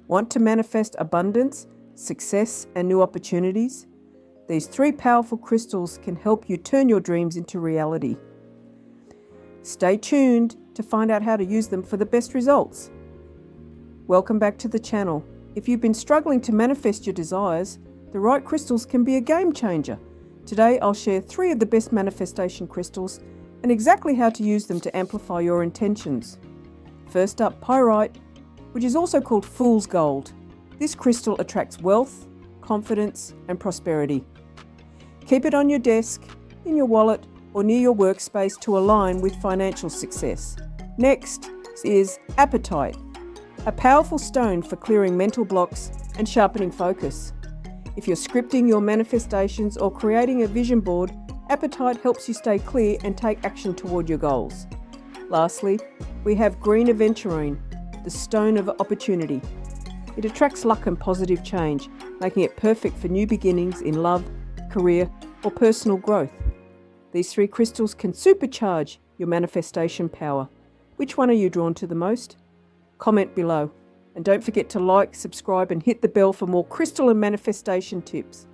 Want to manifest abundance, success, and new opportunities? These 3 powerful crystals can help you turn your dreams into reality. Stay tuned to find out how to use them for the best results. Welcome back to the channel. If you've been struggling to manifest your desires, the right crystals can be a game changer. Today I'll share 3 of the best manifestation crystals and exactly how to use them to amplify your intentions. First up, Pyrite, which is also called Fool's Gold. This crystal attracts wealth, confidence, and prosperity. Keep it on your desk, in your wallet, or near your workspace to align with financial success. Next is Apatite, a powerful stone for clearing mental blocks and sharpening focus. If you're scripting your manifestations or creating a vision board, Apatite helps you stay clear and take action toward your goals. Lastly, we have green Aventurine, the stone of opportunity. It attracts luck and positive change, making it perfect for new beginnings in love, career, or personal growth. These 3 crystals can supercharge your manifestation power. Which one are you drawn to the most? Comment below. And don't forget to like, subscribe, and hit the bell for more crystal and manifestation tips.